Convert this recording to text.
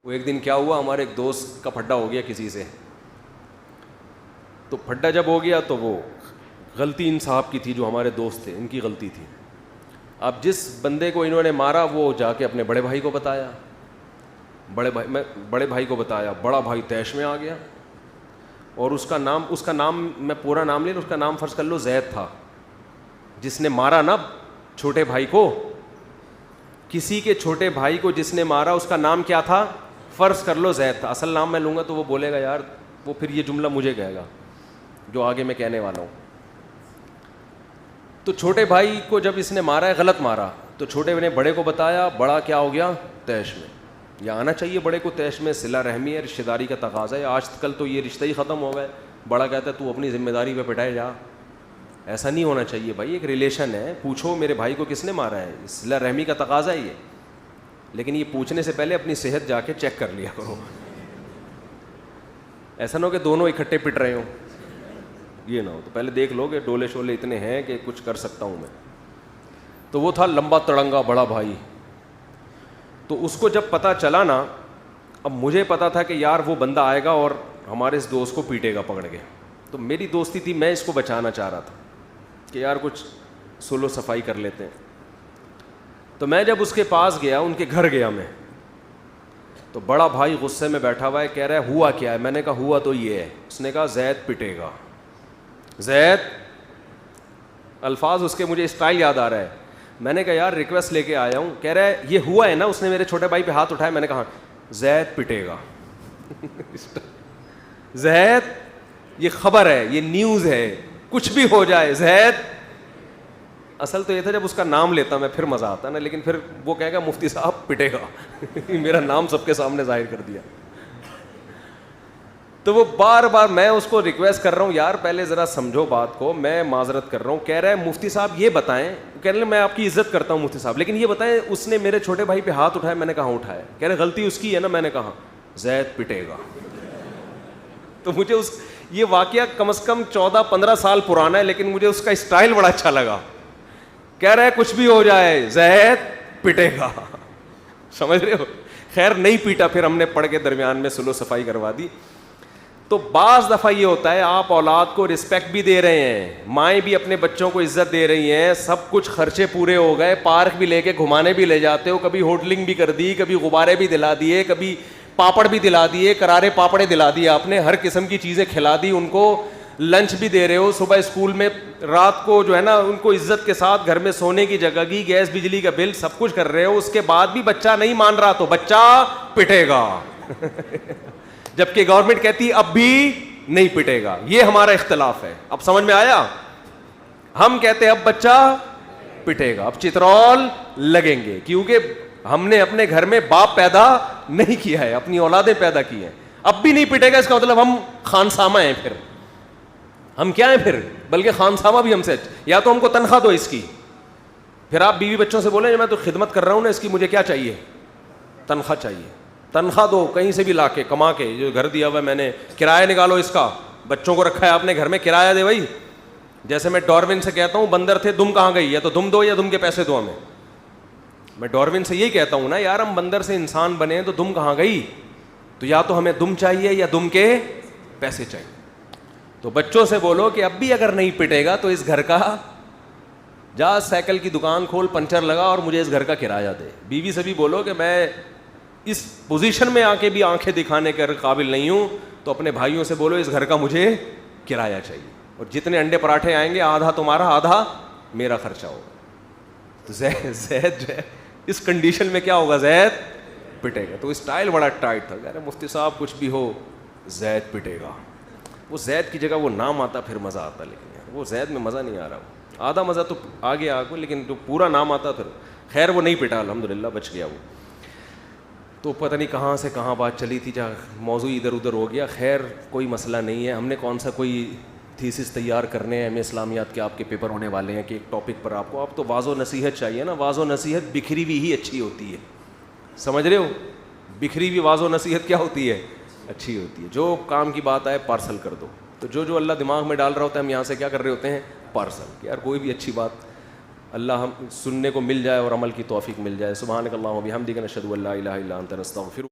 وہ ایک دن کیا ہوا, ہمارے ایک دوست کا پھڈا ہو گیا کسی سے. تو پھڈا جب ہو گیا تو وہ غلطی ان صاحب کی تھی, جو ہمارے دوست تھے ان کی غلطی تھی. اب جس بندے کو انہوں نے مارا وہ جا کے اپنے بڑے بھائی کو بتایا, بڑے بھائی کو بتایا, بڑا بھائی طیش میں آ گیا. اور اس کا نام میں پورا نام لے, اس کا نام فرض کر لو زید تھا, جس نے مارا نا چھوٹے بھائی کو, کسی کے چھوٹے بھائی کو جس نے مارا اس کا نام کیا تھا, فرض کر لو زید تھا. اصل نام میں لوں گا تو وہ بولے گا یار, وہ پھر یہ جملہ مجھے کہے گا جو آگے میں کہنے والا ہوں. تو چھوٹے بھائی کو جب اس نے مارا ہے, غلط مارا, تو چھوٹے نے بڑے کو بتایا, بڑا کیا ہو گیا, طیش میں. یہ آنا چاہیے بڑے کو طیش میں, صلہ رحمی ہے, رشتہ داری کا تقاضا ہے. آج کل تو یہ رشتہ ہی ختم ہو گئے. بڑا کہتا ہے تو اپنی ذمہ داری پہ پٹائے جا. ایسا نہیں ہونا چاہیے بھائی, ایک ریلیشن ہے, پوچھو میرے بھائی کو کس نے مارا ہے, صلہ رحمی کا تقاضا ہی ہے. لیکن یہ پوچھنے سے پہلے اپنی صحت جا کے چیک کر لیا کرو. ایسا نہ ہو کہ دونوں اکٹھے پٹ رہے ہوں, یہ نہ ہو. تو پہلے دیکھ لو کہ ڈولے شولے اتنے ہیں کہ کچھ کر سکتا ہوں میں. تو وہ تھا لمبا تڑنگا بڑا بھائی. تو اس کو جب پتہ چلا نا, اب مجھے پتا تھا کہ یار وہ بندہ آئے گا اور ہمارے اس دوست کو پیٹے گا پکڑ کے. تو میری دوستی تھی, میں اس کو بچانا چاہ رہا تھا کہ یار کچھ سلو صفائی کر لیتے ہیں. تو میں جب اس کے پاس گیا, ان کے گھر گیا میں, تو بڑا بھائی غصے میں بیٹھا ہوا ہے, کہہ رہا ہے ہوا کیا ہے. میں نے کہا ہوا تو یہ ہے. اس نے کہا زید پٹے گا. زید, الفاظ اس کے مجھے اسٹائل یاد آ رہا ہے. میں نے کہا یار ریکویسٹ لے کے آیا ہوں. کہہ رہا ہے یہ ہوا ہے نا. اس نے میرے چھوٹے بھائی پہ ہاتھ اٹھایا. میں نے کہا زید پٹے گا. زید, یہ خبر ہے, یہ نیوز ہے, کچھ بھی ہو جائے زید. اصل تو یہ تھا جب اس کا نام لیتا میں پھر مزہ آتا نا, لیکن پھر وہ کہے گا مفتی صاحب پٹے گا. میرا نام سب کے سامنے ظاہر کر دیا. تو وہ بار بار میں اس کو ریکویسٹ کر رہا ہوں, یار پہلے ذرا سمجھو بات کو, میں معذرت کر رہا ہوں. کہہ رہا ہے مفتی صاحب یہ بتائیں, کہہ رہے میں آپ کی عزت کرتا ہوں مفتی صاحب, لیکن یہ بتائیں اس نے میرے چھوٹے بھائی پہ ہاتھ اٹھایا. میں نے کہا اٹھایا. کہہ رہے غلطی اس کی ہے نا. میں نے کہا زید پٹے گا. تو مجھے یہ واقعہ کم از کم 14-15 سال پرانا ہے, لیکن مجھے اس کا اسٹائل بڑا اچھا لگا. کہہ رہا ہے کچھ بھی ہو جائے زید پٹے گا. سمجھ رہے ہو. خیر نہیں پیٹا, پھر ہم نے پڑھ کے درمیان میں سلو صفائی کروا دی. تو بعض دفعہ یہ ہوتا ہے, آپ اولاد کو رسپیکٹ بھی دے رہے ہیں, مائیں بھی اپنے بچوں کو عزت دے رہی ہیں, سب کچھ خرچے پورے ہو گئے, پارک بھی لے کے گھمانے بھی لے جاتے ہو, کبھی ہوٹلنگ بھی کر دی, کبھی غبارے بھی دلا دیے, کبھی پاپڑ بھی دلا دیے, کرارے پاپڑے دلا دیے آپ نے, ہر قسم کی چیزیں کھلا دی ان کو, لنچ بھی دے رہے ہو, صبح اسکول میں, رات کو جو ہے نا ان کو عزت کے ساتھ گھر میں سونے کی جگہ کی, گیس بجلی کا بل سب کچھ کر رہے ہو. اس کے بعد بھی بچہ نہیں مان رہا تو بچہ پٹے گا. جبکہ گورنمنٹ کہتی اب بھی نہیں پٹے گا. یہ ہمارا اختلاف ہے. اب سمجھ میں آیا. ہم کہتے ہیں اب بچہ پٹے گا, اب چترول لگیں گے, کیونکہ ہم نے اپنے گھر میں باپ پیدا نہیں کیا ہے, اپنی اولادیں پیدا کی ہیں. اب بھی نہیں پٹے گا, اس کا مطلب ہم خانسامہ ہیں. پھر ہم کیا ہیں پھر, بلکہ خانسامہ بھی ہم سے. یا تو ہم کو تنخواہ دو اس کی, پھر آپ بیوی بچوں سے بولیں میں تو خدمت کر رہا ہوں نا اس کی, مجھے کیا چاہیے, تنخواہ چاہیے. تنخواہ دو کہیں سے بھی لا کے کما کے, جو گھر دیا ہوا ہے میں نے, کرایہ نکالو اس کا, بچوں کو رکھا ہے آپ نے گھر میں, کرایہ دے بھائی. جیسے میں ڈاروین سے کہتا ہوں بندر تھے دم کہاں گئی, یا تو دم دو یا دم کے پیسے دو ہمیں. میں ڈاروین سے یہی کہتا ہوں نا یار, ہم بندر سے انسان بنے تو دم کہاں گئی, تو یا تو ہمیں دم چاہیے یا دم کے پیسے چاہیے. تو بچوں سے بولو کہ اب بھی اگر نہیں پٹے گا تو اس گھر کا جا سائیکل کی دکان کھول, پنچر لگا اور مجھے اس گھر کا کرایہ دے. بیوی سے بھی بولو کہ میں اس پوزیشن میں آ کے بھی آنکھیں دکھانے کے قابل نہیں ہوں, تو اپنے بھائیوں سے بولو اس گھر کا مجھے کرایہ چاہیے, اور جتنے انڈے پراٹھے آئیں گے آدھا تمہارا آدھا میرا خرچہ ہوگا. تو زید جو ہے اس کنڈیشن میں کیا ہوگا, زید پٹے گا. تو اسٹائل بڑا ٹائٹ تھا. کہہ رہے مفتی صاحب کچھ بھی ہو زید پٹے گا. وہ زید کی جگہ وہ نام آتا پھر مزہ آتا, لیکن وہ زید میں مزہ نہیں آ رہا. آدھا مزہ تو آگے آگے, لیکن جو پورا نام آتا پھر. خیر وہ نہیں پٹا, الحمدللہ بچ گیا وہ. تو پتہ نہیں کہاں سے کہاں بات چلی تھی, جہاں موضوع ادھر ادھر ہو گیا. خیر کوئی مسئلہ نہیں ہے. ہم نے کون سا کوئی تھیسس تیار کرنے ہیں, اسلامیات کے آپ کے پیپر ہونے والے ہیں کہ ایک ٹاپک پر آپ کو, آپ تو واضح و نصیحت چاہیے نا. واضح و نصیحت بکھری ہوئی ہی اچھی ہوتی ہے, سمجھ رہے ہو. بکھری ہوئی واضح و نصیحت کیا ہوتی ہے, اچھی ہوتی ہے. جو کام کی بات آئے پارسل کر دو. تو جو اللہ دماغ میں ڈال رہا ہوتا ہے ہم یہاں سے کیا کر رہے ہوتے ہیں, پارسل. کہ یار کوئی بھی اچھی بات اللہ ہم سننے کو مل جائے اور عمل کی توفیق مل جائے. سبحانک اللہم و بحمدک نشہد ان لا الہ الا انت نستغفرک.